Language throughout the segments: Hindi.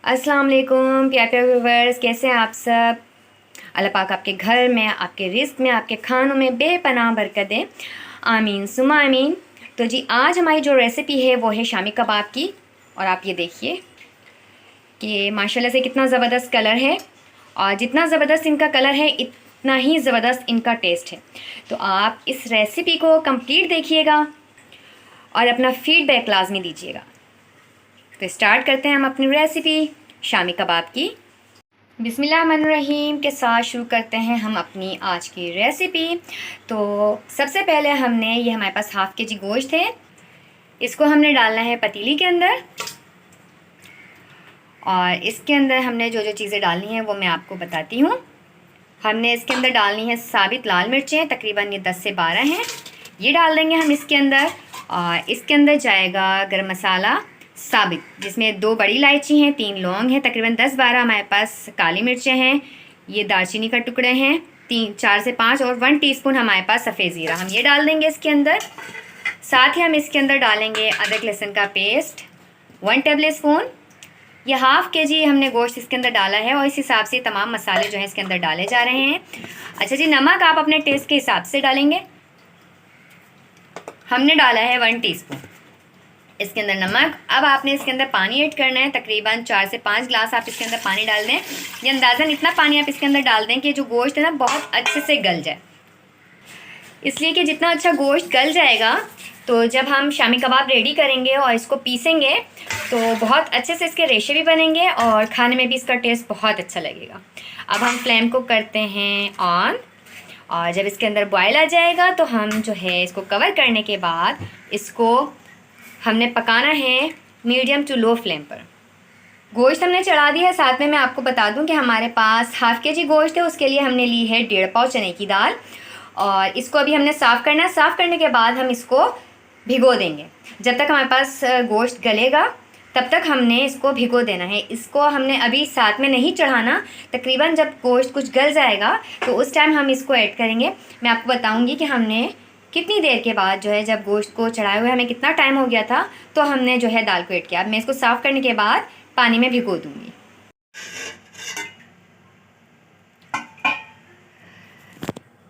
अस्सलाम वालेकुम प्यारे प्यारे व्यूवर्स, कैसे हैं आप सब। अल्लाह पाक आपके घर में, आपके रिस्क में, आपके खानों में बेपनाह बरकत दें। आमीन सुमा आमीन। तो जी आज हमारी जो रेसिपी है वो है शामी कबाब की। और आप ये देखिए कि माशाल्लाह से कितना ज़बरदस्त कलर है, और जितना ज़बरदस्त इनका कलर है इतना ही ज़बरदस्त इनका टेस्ट है। तो आप इस रेसिपी को कंप्लीट देखिएगा और अपना फीडबैक लाजमी दीजिएगा। तो स्टार्ट करते हैं हम अपनी रेसिपी शामी कबाब की। बिस्मिल्लाहिर्रहमानिर्रहीम के साथ शुरू करते हैं हम अपनी आज की रेसिपी। तो सबसे पहले हमने ये हमारे पास हाफ़ के जी गोश्त है, इसको हमने डालना है पतीली के अंदर। और इसके अंदर हमने जो जो चीज़ें डालनी हैं वो मैं आपको बताती हूँ। हमने इसके अंदर डालनी है साबित लाल मिर्चें, तकरीबन ये 10 से 12 हैं, ये डाल देंगे हम इसके अंदर। और इसके अंदर जाएगा गरम मसाला साबित, जिसमें 2 बड़ी इलायची हैं, 3 लौंग हैं, तकरीबन 10-12 हमारे पास काली मिर्चें हैं, ये दालचीनी का टुकड़े हैं 4 से 5, और 1 टीस्पून हमारे पास सफ़ेद ज़ीरा, हम ये डाल देंगे इसके अंदर। साथ ही हम इसके अंदर डालेंगे अदरक लहसुन का पेस्ट 1 टेबल स्पून। ये हाफ़ के जी हमने गोश्त इसके अंदर डाला है, और इस हिसाब से तमाम मसाले जो हैं इसके अंदर डाले जा रहे हैं। अच्छा जी, नमक आप अपने टेस्ट के हिसाब से डालेंगे। हमने डाला है 1 टीस्पून इसके अंदर नमक। अब आपने इसके अंदर पानी ऐड करना है, तकरीबन 4 से 5 गिलास आप इसके अंदर पानी डाल दें। ये अंदाज़न इतना पानी आप इसके अंदर डाल दें कि जो गोश्त है ना बहुत अच्छे से गल जाए, इसलिए कि जितना अच्छा गोश्त गल जाएगा तो जब हम शामी कबाब रेडी करेंगे और इसको पीसेंगे तो बहुत अच्छे से इसके रेशे भी बनेंगे और खाने में भी इसका टेस्ट बहुत अच्छा लगेगा। अब हम फ्लेम को करते हैं ऑन, और जब इसके अंदर बॉयल आ जाएगा तो हम जो है इसको कवर करने के बाद इसको हमने पकाना है मीडियम टू लो फ्लेम पर। गोश्त हमने चढ़ा दिया है। साथ में मैं आपको बता दूं कि हमारे पास हाफ़ के जी गोश्त है, उसके लिए हमने ली है 1.5 पाव चने की दाल, और इसको अभी हमने साफ़ करना है। साफ़ करने के बाद हम इसको भिगो देंगे। जब तक हमारे पास गोश्त गलेगा तब तक हमने इसको भिगो देना है। इसको हमने अभी साथ में नहीं चढ़ाना, तकरीबन जब गोश्त कुछ गल जाएगा तो उस टाइम हम इसको ऐड करेंगे। मैं आपको बताऊंगी कि हमने कितनी देर के बाद जो है, जब गोश्त को चढ़ाए हुए हमें कितना टाइम हो गया था तो हमने जो है दाल को ऐड किया। अब मैं इसको साफ़ करने के बाद पानी में भिगो दूँगी।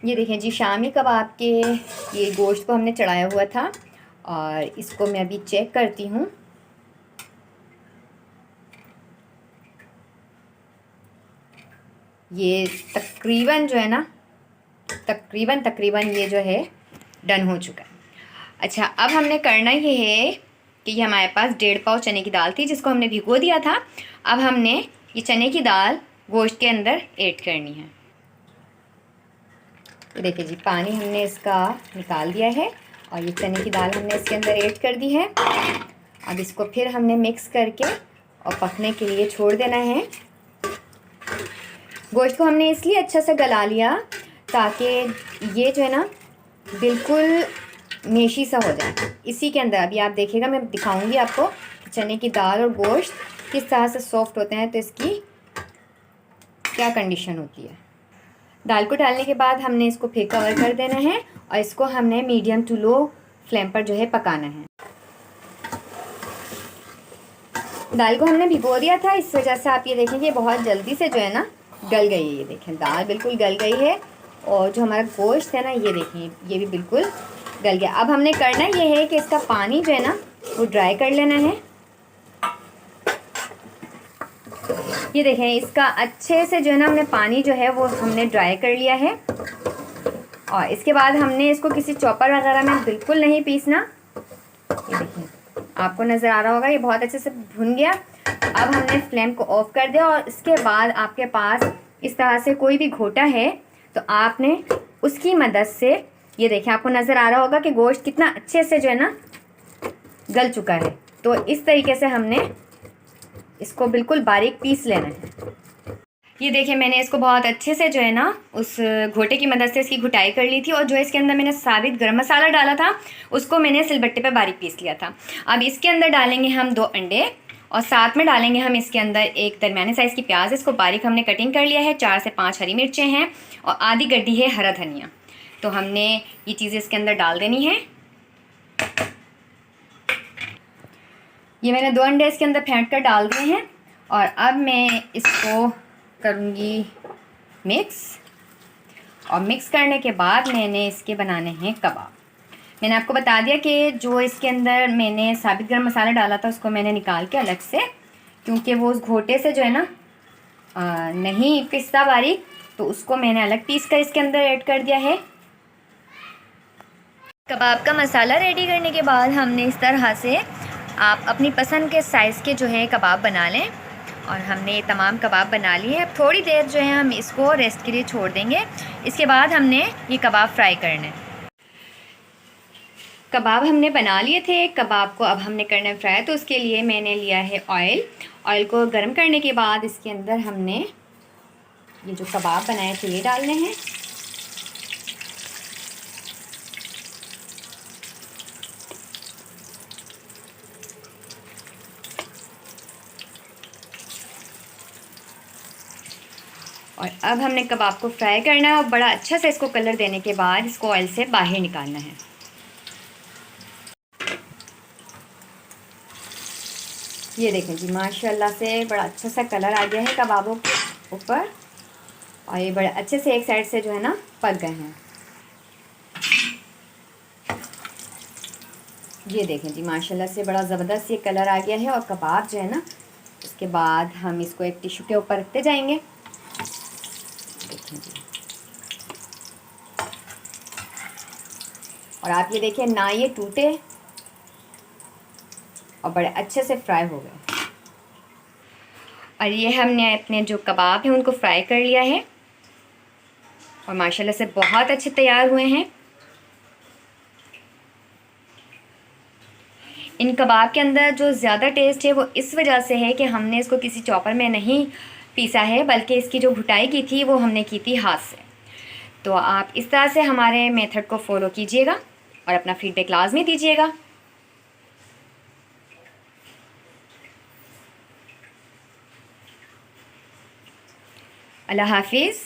ये देखें जी, शामी कबाब के ये गोश्त को हमने चढ़ाया हुआ था, और इसको मैं अभी चेक करती हूँ। ये तकरीबन जो है ना, तकरीबन ये जो है डन हो चुका है। अच्छा, अब हमने करना ये है कि ये हमारे पास 1.5 पाव चने की दाल थी जिसको हमने भिगो दिया था। अब हमने ये चने की दाल गोश्त के अंदर ऐड करनी है। तो देखिए जी, पानी हमने इसका निकाल दिया है और ये चने की दाल हमने इसके अंदर ऐड कर दी है। अब इसको फिर हमने मिक्स करके और पकने के लिए छोड़ देना है। गोश्त को हमने इसलिए अच्छा से गला लिया ताकि ये जो है ना बिल्कुल मेशी सा हो जाए इसी के अंदर। अभी आप देखिएगा, मैं दिखाऊंगी आपको चने की दाल और गोश्त किस तरह से सॉफ्ट होते हैं, तो इसकी क्या कंडीशन होती है। दाल को डालने के बाद हमने इसको फिर कवर कर देना है और इसको हमने मीडियम टू लो फ्लेम पर जो है पकाना है। दाल को हमने भिगो दिया था, इस वजह से आप ये देखेंगे बहुत जल्दी से जो है ना गल गई है। ये देखें, दाल बिल्कुल गल गई है, और जो हमारा गोश्त है ना ये देखें ये भी बिल्कुल गल गया। अब हमने करना ये है कि इसका पानी जो है ना वो ड्राई कर लेना है। ये देखें, इसका अच्छे से जो है ना हमने पानी जो है वो हमने ड्राई कर लिया है, और इसके बाद हमने इसको किसी चॉपर वगैरह में बिल्कुल नहीं पीसना। ये देखें, आपको नज़र आ रहा होगा ये बहुत अच्छे से भुन गया। अब हमने फ्लेम को ऑफ कर दिया, और इसके बाद आपके पास इस तरह से कोई भी घोटा है तो आपने उसकी मदद से, ये देखें आपको नज़र आ रहा होगा कि गोश्त कितना अच्छे से जो है ना गल चुका है। तो इस तरीके से हमने इसको बिल्कुल बारीक पीस लेना है। ये देखिए, मैंने इसको बहुत अच्छे से जो है ना उस घोटे की मदद से इसकी घुटाई कर ली थी, और जो इसके अंदर मैंने साबित गरम मसाला डाला था उसको मैंने सिलबट्टे पे बारीक पीस लिया था। अब इसके अंदर डालेंगे हम 2 अंडे, और साथ में डालेंगे हम इसके अंदर एक दरमियाने साइज़ की प्याज, इसको बारीक हमने कटिंग कर लिया है। 4 से 5 हरी मिर्चें हैं, और आधी गड्डी है हरा धनिया। तो हमने ये चीज़ें इसके अंदर डाल देनी है। ये मैंने 2 अंडे इसके अंदर फेंट कर डाल दिए हैं, और अब मैं इसको करूँगी मिक्स, और मिक्स करने के बाद मैंने इसके बनाने हैं कबाब। मैंने आपको बता दिया कि जो इसके अंदर मैंने साबित गरम मसाला डाला था उसको मैंने निकाल के अलग से, क्योंकि वो उस घोटे से जो है ना नहीं पिसता बारीक, तो उसको मैंने अलग पीस कर इसके अंदर ऐड कर दिया है। कबाब का मसाला रेडी करने के बाद हमने इस तरह से आप अपनी पसंद के साइज़ के जो है कबाब बना लें, और हमने ये तमाम कबाब बना लिए। अब थोड़ी देर जो है हम इसको रेस्ट के लिए छोड़ देंगे। इसके बाद हमने ये कबाब फ्राई करने। कबाब हमने बना लिए थे, कबाब को अब हमने करना है फ्राई। तो उसके लिए मैंने लिया है ऑयल। ऑयल को गर्म करने के बाद इसके अंदर हमने ये जो कबाब बनाए थे ये डालने हैं। और अब हमने कबाब को फ्राई करना है, और बड़ा अच्छा से इसको कलर देने के बाद इसको ऑयल से बाहर निकालना है। ये देखें जी, माशाल्लाह से बड़ा अच्छा सा कलर आ गया है कबाबों के ऊपर, और ये बड़े अच्छे से एक साइड से जो है ना पक गए हैं। ये देखें जी, माशाल्लाह से बड़ा ज़बरदस्त ये कलर आ गया है। और कबाब जो है ना, उसके बाद हम इसको एक टिश्यू के ऊपर रखते जाएंगे। देखें जी, और आप ये देखिए ना ये टूटे और बड़े अच्छे से फ्राई हो गए। और ये हमने अपने जो कबाब हैं उनको फ्राई कर लिया है, और माशाल्लाह से बहुत अच्छे तैयार हुए हैं। इन कबाब के अंदर जो ज़्यादा टेस्ट है वो इस वजह से है कि हमने इसको किसी चॉपर में नहीं पीसा है, बल्कि इसकी जो घुटाई की थी वो हमने की थी हाथ से। तो आप इस तरह से हमारे मेथड को फॉलो कीजिएगा और अपना फीडबैक लाजमी दीजिएगा। अल्लाह हाफिज़।